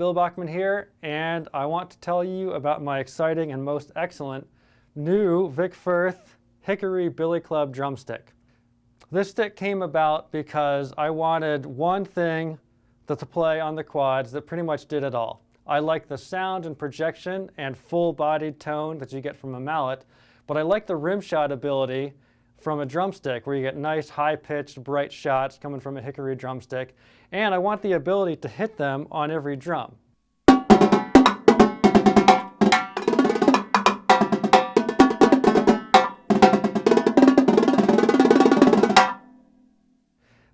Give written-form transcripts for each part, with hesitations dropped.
Bill Bachman here, and I want to tell you about my exciting and most excellent new Vic Firth Hickory Billy Club drumstick. This stick came about because I wanted one thing to play on the quads that pretty much did it all. I like the sound and projection and full-bodied tone that you get from a mallet, but I like the rimshot ability from a drumstick where you get nice high-pitched bright shots coming from a hickory drumstick, and I want the ability to hit them on every drum.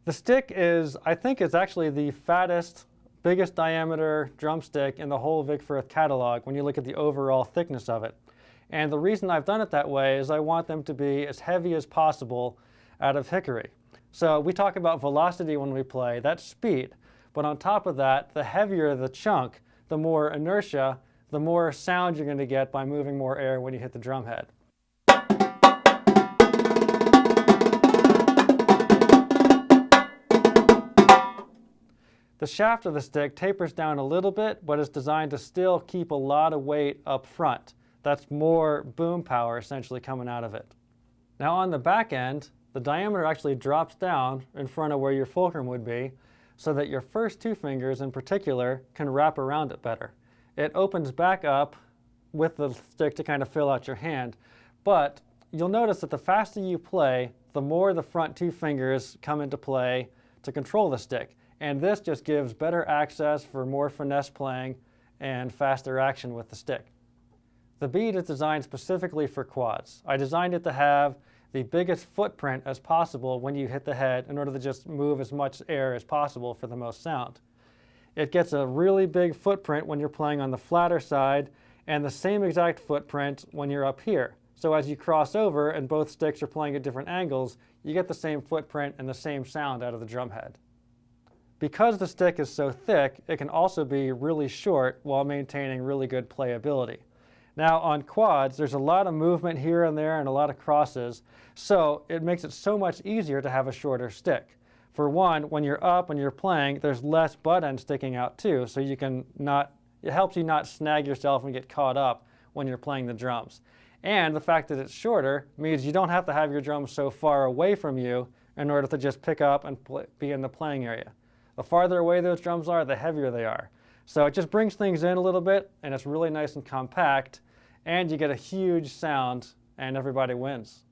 The stick is, I think, is actually the fattest, biggest diameter drumstick in the whole Vic Firth catalog when you look at the overall thickness of it. And the reason I've done it that way is I want them to be as heavy as possible out of hickory. So we talk about velocity when we play, that's speed. But on top of that, the heavier the chunk, the more inertia, the more sound you're going to get by moving more air when you hit the drum head. The shaft of the stick tapers down a little bit, but is designed to still keep a lot of weight up front. That's more boom power essentially coming out of it. Now on the back end, the diameter actually drops down in front of where your fulcrum would be, so that your first two fingers in particular can wrap around it better. It opens back up with the stick to kind of fill out your hand, but you'll notice that the faster you play, the more the front two fingers come into play to control the stick. And this just gives better access for more finesse playing and faster action with the stick. The bead is designed specifically for quads. I designed it to have the biggest footprint as possible when you hit the head in order to just move as much air as possible for the most sound. It gets a really big footprint when you're playing on the flatter side and the same exact footprint when you're up here. So as you cross over and both sticks are playing at different angles, you get the same footprint and the same sound out of the drum head. Because the stick is so thick, it can also be really short while maintaining really good playability. Now on quads, there's a lot of movement here and there and a lot of crosses, so it makes it so much easier to have a shorter stick. For one, when you're up and you're playing, there's less butt end sticking out too, so it helps you not snag yourself and get caught up when you're playing the drums. And the fact that it's shorter means you don't have to have your drums so far away from you in order to just pick up and be in the playing area. The farther away those drums are, the heavier they are. So it just brings things in a little bit, and it's really nice and compact, and you get a huge sound, and everybody wins.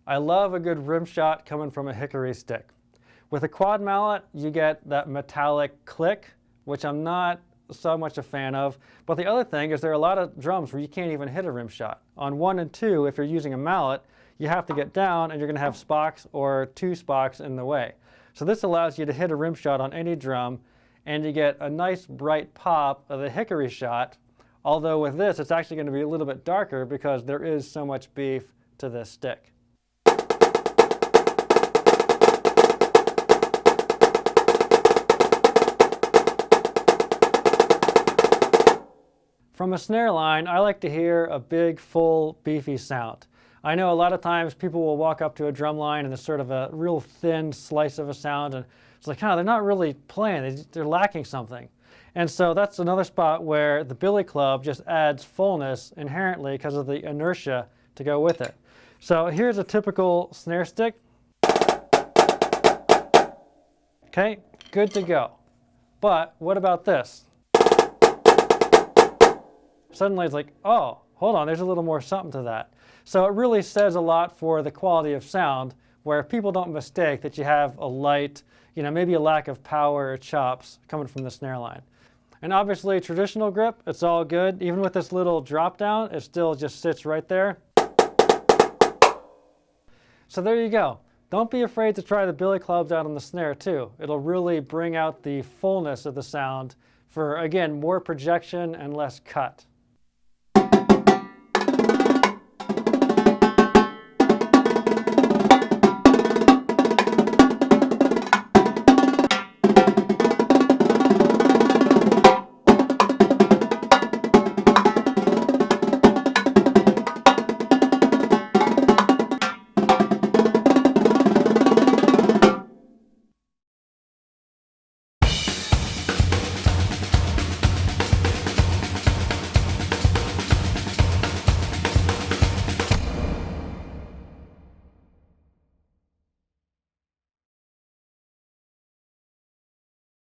I love a good rim shot coming from a hickory stick. With a quad mallet, you get that metallic click, which I'm not so much a fan of. But the other thing is there are a lot of drums where you can't even hit a rim shot. On 1 and 2, if you're using a mallet, you have to get down and you're going to have spocks or two spocks in the way. So this allows you to hit a rim shot on any drum, and you get a nice bright pop of the hickory shot. Although with this, it's actually going to be a little bit darker because there is so much beef to this stick. From a snare line, I like to hear a big, full, beefy sound. I know a lot of times people will walk up to a drum line and it's sort of a real thin slice of a sound, and it's like, they're not really playing, they're lacking something. And so that's another spot where the Billy Club just adds fullness inherently because of the inertia to go with it. So here's a typical snare stick. Okay, good to go. But what about this? Suddenly it's like, oh, hold on, there's a little more something to that. So it really says a lot for the quality of sound, where people don't mistake that you have a light, maybe a lack of power or chops coming from the snare line. And obviously traditional grip, it's all good. Even with this little drop down, it still just sits right there. So there you go. Don't be afraid to try the Billy Clubs out on the snare too. It'll really bring out the fullness of the sound for, again, more projection and less cut.